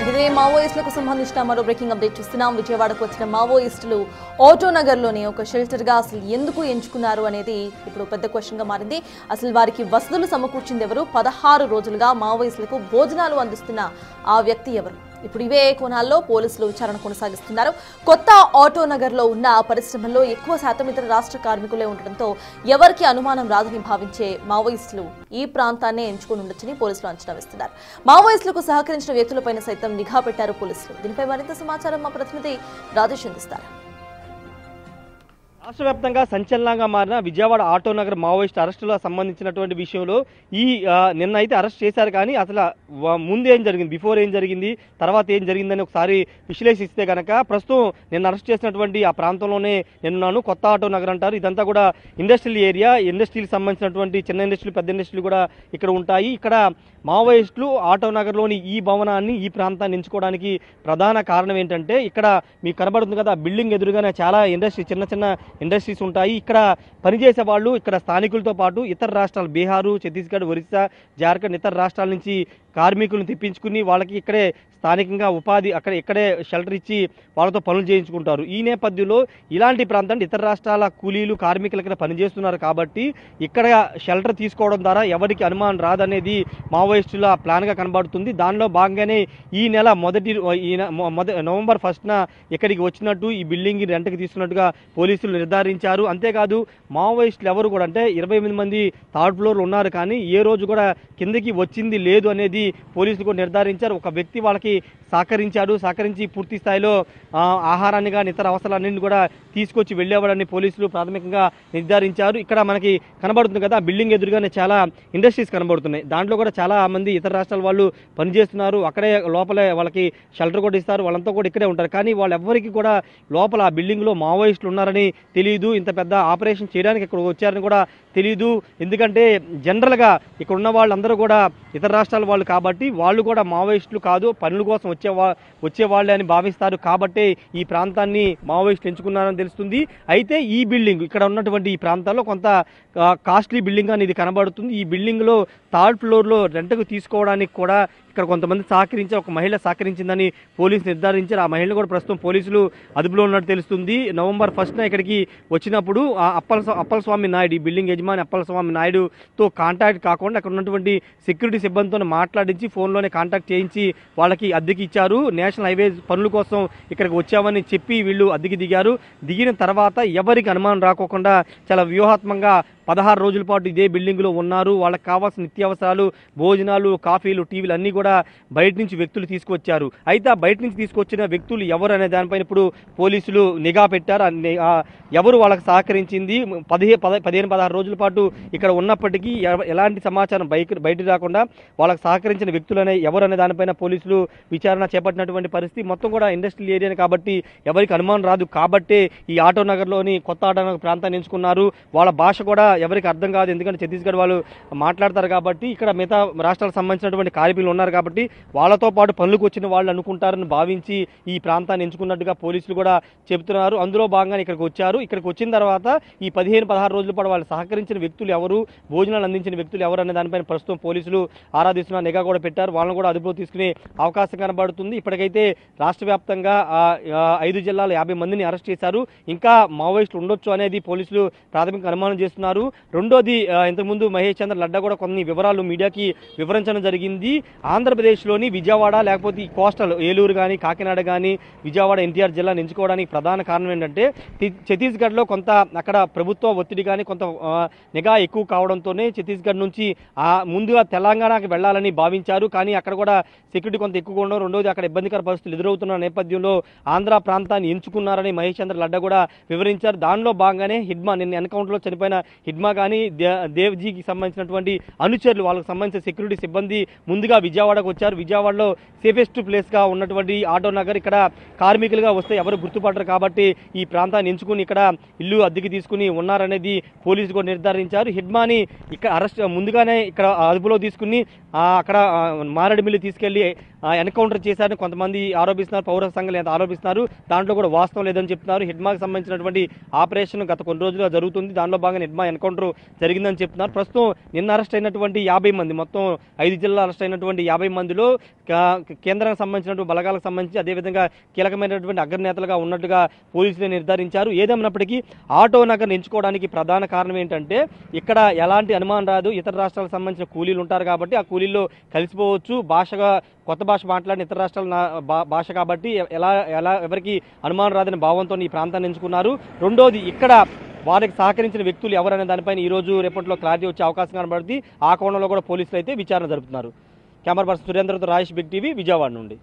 ఇదే మావోయిస్టులకు సంబంధించిన మరో బ్రేకింగ్ అప్డేట్ చూస్తున్నాం. విజయవాడకు వచ్చిన మావోయిస్టులు ఆటోనగర్లోని ఒక షెల్టర్గా అసలు ఎందుకు ఎంచుకున్నారు అనేది ఇప్పుడు పెద్ద క్వశ్చన్గా మారింది. అసలు వారికి వసతులు సమకూర్చింది ఎవరు? 16 రోజులుగా మావోయిస్టులకు భోజనాలు అందిస్తున్న ఆ వ్యక్తి ఎవరు? ఇప్పుడు ఇవే కోణాల్లో పోలీసులు విచారణ కొనసాగిస్తున్నారు. కొత్త ఆటోనగర్లో ఉన్న పరిశ్రమల్లో ఎక్కువ శాతం ఇతర రాష్ట్ర కార్మికులే ఉండడంతో ఎవరికి అనుమానం రాదని భావించే మావోయిస్టులు ఈ ప్రాంతాన్నే ఎంచుకుని ఉండొచ్చని పోలీసులు అంచనా వేస్తున్నారు. మావోయిస్టులకు సహకరించిన వ్యక్తులపైన సైతం నిఘా పెట్టారు పోలీసులు. దీనిపై మరింత సమాచారం మా ప్రతినిధి రాజేష్ అందిస్తారు. రాష్ట్ర వ్యాప్తంగా సంచలనంగా మారిన విజయవాడ ఆటోనగర్ మావోయిస్ట్ అరెస్టులకు సంబంధించినటువంటి విషయంలో నిన్న అయితే అరెస్ట్ చేశారు. కానీ అసలు ముందు ఏం జరిగింది, బిఫోర్ ఏం జరిగింది, తర్వాత ఏం జరిగిందని ఒకసారి విశ్లేషిస్తే కనుక ప్రస్తుతం నిన్న అరెస్ట్ చేసినటువంటి ఆ ప్రాంతంలోనే నిన్నాను. కొత్త ఆటోనగర్ అంటారు. ఇదంతా కూడా ఇండస్ట్రియల్ ఏరియా. ఇండస్ట్రీకి సంబంధించినటువంటి చిన్న ఇండస్ట్రీలు, పెద్ద ఇండస్ట్రీలు కూడా ఇక్కడ ఉంటాయి. ఇక్కడ మావోయిస్టులు ఆటోనగర్లోని ఈ భవనాన్ని, ఈ ప్రాంతాన్ని ఎంచుకోవడానికి ప్రధాన కారణం ఏంటంటే ఇక్కడ మీకు కనబడుతుంది కదా, బిల్డింగ్ ఎదురుగానే చాలా చిన్న చిన్న ఇండస్ట్రీస్ ఉంటాయి. ఇక్కడ పనిచేసే వాళ్ళు ఇక్కడ స్థానికులతో పాటు ఇతర రాష్ట్రాలు, బీహారు, ఛత్తీస్గఢ్, ఒరిస్సా, జార్ఖండ్, ఇతర రాష్ట్రాల నుంచి కార్మికులను తెప్పించుకుని వాళ్ళకి ఇక్కడే స్థానికంగా ఉపాధి, ఇక్కడే షెల్టర్ ఇచ్చి వాళ్ళతో పనులు చేయించుకుంటారు. ఈ నేపథ్యంలో ఇలాంటి ప్రాంతాన్ని ఇతర రాష్ట్రాల కూలీలు, కార్మికులు ఇక్కడ పనిచేస్తున్నారు కాబట్టి ఇక్కడ షెల్టర్ తీసుకోవడం ద్వారా ఎవరికి అనుమానం రాదనేది మావోయిస్టుల ప్లాన్గా కనబడుతుంది. దానిలో భాగంగానే ఈ నెల నవంబర్ 1న ఇక్కడికి వచ్చినట్టు ఈ బిల్డింగ్ రెంట్కి తీసుకున్నట్టుగా పోలీసులు నిర్ధారించారు. అంతేకాదు మావోయిస్టులు ఎవరు కూడా, అంటే 28 మంది థర్డ్ ఫ్లోర్లో ఉన్నారు, కానీ ఏ రోజు కూడా కిందకి వచ్చింది లేదు అనేది పోలీసులు కూడా నిర్ధారించారు. ఒక వ్యక్తి వాళ్ళకి సహకరించి పూర్తి స్థాయిలో ఆహారాన్ని కానీ ఇతర అవసరాలన్నింటినీ కూడా తీసుకొచ్చి వెళ్ళేవాడని పోలీసులు ప్రాథమికంగా నిర్ధారించారు. ఇక్కడ మనకి కనబడుతుంది కదా, బిల్డింగ్ ఎదురుగానే చాలా ఇండస్ట్రీస్ కనబడుతున్నాయి. దాంట్లో కూడా చాలా మంది ఇతర రాష్ట్రాల వాళ్ళు పనిచేస్తున్నారు. అక్కడే లోపలే వాళ్ళకి షెల్టర్ కూడా ఇస్తారు. వాళ్ళంతా కూడా ఇక్కడే ఉంటారు. కానీ వాళ్ళెవ్వరికి కూడా లోపల ఆ బిల్డింగ్లో మావోయిస్టులు ఉన్నారని తెలియదు. ఇంత పెద్ద ఆపరేషన్ చేయడానికి ఇక్కడ వచ్చారని కూడా తెలియదు. ఎందుకంటే జనరల్గా ఇక్కడ ఉన్న వాళ్ళందరూ కూడా ఇతర రాష్ట్రాల వాళ్ళు కాబట్టి వాళ్ళు కూడా మావోయిస్టులు కాదు, పనుల కోసం వచ్చేవాళ్ళే అని భావిస్తారు. కాబట్టి ఈ ప్రాంతాన్ని మావోయిస్టులు ఎంచుకున్నారని తెలుస్తుంది. అయితే ఈ బిల్డింగ్, ఇక్కడ ఉన్నటువంటి ఈ ప్రాంతాల్లో కొంత కాస్ట్లీ బిల్డింగ్ అని ఇది కనబడుతుంది. ఈ బిల్డింగ్లో థర్డ్ ఫ్లోర్లో రెంట్కు తీసుకోవడానికి కూడా ఇక్కడ కొంతమంది ఒక మహిళ సహకరించిందని పోలీసులు నిర్ధారించారు. ఆ మహిళ కూడా ప్రస్తుతం పోలీసులు అదుపులో ఉన్నట్టు తెలుస్తుంది. నవంబర్ 1న ఇక్కడికి వచ్చినప్పుడు అప్పలస్వామి నాయుడు, ఈ బిల్డింగ్ యజమాని అప్పలస్వామి నాయుడుతో కాంటాక్ట్ కాకుండా అక్కడ ఉన్నటువంటి సెక్యూరిటీ సిబ్బందితో మాట్లాడించి ఫోన్లోనే కాంటాక్ట్ చేయించి వాళ్ళకి అద్దెకి ఇచ్చారు. నేషనల్ హైవే పనుల కోసం ఇక్కడికి వచ్చామని చెప్పి వీళ్ళు అద్దెకి దిగారు. దిగిన తర్వాత ఎవరికి అనుమానం రాకోకుండా చాలా వ్యూహాత్మకంగా 16 రోజుల పాటు ఇదే బిల్డింగ్లో ఉన్నారు. వాళ్ళకి కావాల్సిన నిత్యావసరాలు, భోజనాలు, కాఫీలు, టీవీలు అన్నీ కూడా బయట నుంచి వ్యక్తులు తీసుకొచ్చారు. అయితే ఆ బయట నుంచి తీసుకొచ్చిన వ్యక్తులు ఎవరు అనే దానిపైన ఇప్పుడు పోలీసులు నిఘా పెట్టారు. ఎవరు వాళ్ళకి సహకరించింది, 15-16 రోజుల పాటు ఇక్కడ ఉన్నప్పటికీ ఎలాంటి సమాచారం బయట రాకుండా వాళ్ళకి సహకరించిన వ్యక్తులనే ఎవరు అనే దానిపైన పోలీసులు విచారణ చేపట్టినటువంటి పరిస్థితి. మొత్తం కూడా ఇండస్ట్రియల్ ఏరియాని కాబట్టి ఎవరికి అనుమానం రాదు. కాబట్టే ఈ ఆటోనగర్లోని కొత్త ఆటోనగర్ ప్రాంతాన్ని ఎంచుకున్నారు. వాళ్ళ భాష కూడా ఎవరికి అర్థం కాదు, ఎందుకంటే ఛత్తీస్గఢ్ వాళ్ళు మాట్లాడతారు కాబట్టి. ఇక్కడ మిగతా రాష్ట్రాలకు సంబంధించినటువంటి కార్మికులు ఉన్నారు కాబట్టి వాళ్ళతో పాటు పనులకు వచ్చిన వాళ్ళు అనుకుంటారని భావించి ఈ ప్రాంతాన్ని ఎంచుకున్నట్టుగా పోలీసులు కూడా చెబుతున్నారు. అందులో భాగంగా ఇక్కడికి వచ్చారు. ఇక్కడికి వచ్చిన తర్వాత ఈ 15-16 రోజుల పాటు వాళ్ళు సహకరించిన వ్యక్తులు ఎవరు, భోజనాలు అందించిన వ్యక్తులు ఎవరు అనే దానిపైన ప్రస్తుతం పోలీసులు ఆరాధిస్తున్న నిఘా కూడా పెట్టారు. వాళ్ళని కూడా అదుపులో తీసుకునే అవకాశం కనబడుతుంది. ఇప్పటికైతే రాష్ట్ర వ్యాప్తంగా 5 జిల్లాలు 50 మందిని అరెస్ట్ చేశారు. ఇంకా మావోయిస్టులు ఉండొచ్చు అనేది పోలీసులు ప్రాథమిక అనుమానం చేస్తున్నారు. రెండోది, ఇంతకుముందు మహేష్ చంద్ర లడ్డా కూడా కొన్ని వివరాలు మీడియాకి వివరించడం జరిగింది. ఆంధ్రప్రదేశ్లోని విజయవాడ లేకపోతే ఈ కోస్టల్ ఏలూరు కానీ, కాకినాడ కానీ, విజయవాడ ఎన్టీఆర్ జిల్లాను ఎంచుకోవడానికి ప్రధాన కారణం ఏంటంటే ఛత్తీస్గఢ్లో కొంత అక్కడ ప్రభుత్వ ఒత్తిడి కానీ కొంత నిఘా ఎక్కువ కావడంతోనే ఛత్తీస్గఢ్ నుంచి ముందుగా తెలంగాణకి వెళ్లాలని భావించారు. కానీ అక్కడ కూడా సెక్యూరిటీ కొంత ఎక్కువగా ఉండడం, రెండోది అక్కడ ఇబ్బందికర పరిస్థితులు ఎదురవుతున్న నేపథ్యంలో ఆంధ్ర ప్రాంతాన్ని ఎంచుకున్నారని మహేష్ చంద్ర లడ్డా కూడా వివరించారు. దానిలో భాగంగానే హిడ్మా, నిన్న ఎన్కౌంటర్లో చనిపోయిన హిడ్మా కానీ, దేవ్జీకి సంబంధించినటువంటి అనుచరులు, వాళ్ళకి సంబంధించిన సెక్యూరిటీ సిబ్బంది ముందుగా విజయవాడకు వచ్చారు. విజయవాడలో సేఫెస్ట్ ప్లేస్గా ఉన్నటువంటి ఆటోనగర్, ఇక్కడ కార్మికులుగా వస్తే ఎవరు గుర్తుపడరు కాబట్టి ఈ ప్రాంతాన్ని ఎంచుకుని ఇక్కడ ఇల్లు అద్దెకి తీసుకుని ఉన్నారనేది పోలీసులు కూడా నిర్ధారించారు. హిడ్మాని ఇక్కడ ముందుగానే ఇక్కడ అదుపులో తీసుకుని అక్కడ మారేడుమిల్లి తీసుకెళ్లి ఎన్కౌంటర్ చేశారని కొంతమంది ఆరోపిస్తున్నారు, పౌర సంఘాలు ఆరోపిస్తున్నారు. దాంట్లో కూడా వాస్తవం లేదని చెప్తున్నారు. హిడ్మాకి సంబంధించినటువంటి ఆపరేషన్ గత కొన్ని రోజులుగా జరుగుతుంది. దానిలో భాగంగా హిడ్మా ఎన్కౌంటర్ జరిగిందని చెప్తున్నారు. ప్రస్తుతం నిన్న అరెస్ట్ అయినటువంటి 50 మంది, మొత్తం 5 జిల్లాలు అరెస్ట్ అయినటువంటి 50 మందిలో కేంద్రానికి సంబంధించినటువంటి బలగాలకు సంబంధించి అదేవిధంగా కీలకమైనటువంటి అగ్రనేతలుగా ఉన్నట్టుగా పోలీసులు నిర్ధారించారు. ఏదేమైనప్పటికీ ఆటో నగర్ ఎంచుకోవడానికి ప్రధాన కారణం ఏంటంటే ఇక్కడ ఎలాంటి అనుమానం రాదు, ఇతర రాష్ట్రాలకు సంబంధించిన కూలీలు ఉంటారు కాబట్టి ఆ కూలీల్లో కలిసిపోవచ్చు, భాషగా కొత్త భాష మాట్లాడిన ఇతర రాష్ట్రాల భాష కాబట్టి ఎవరికి అనుమానం రాదని భావంతో ఈ ప్రాంతాన్ని ఎంచుకున్నారు. రెండోది ఇక్కడ వారికి సహకరించిన వ్యక్తులు ఎవరనే దానిపైన ఈ రోజు రేపట్లో క్లారిటీ వచ్చే అవకాశం కనబడుతుంది. ఆ కోణంలో కూడా పోలీసులు అయితే విచారణ జరుపుతున్నారు. కెమెరా పర్సన్ సురేంద్రతో రాజేష్, బిగ్ టీవీ, విజయవాడ నుండి.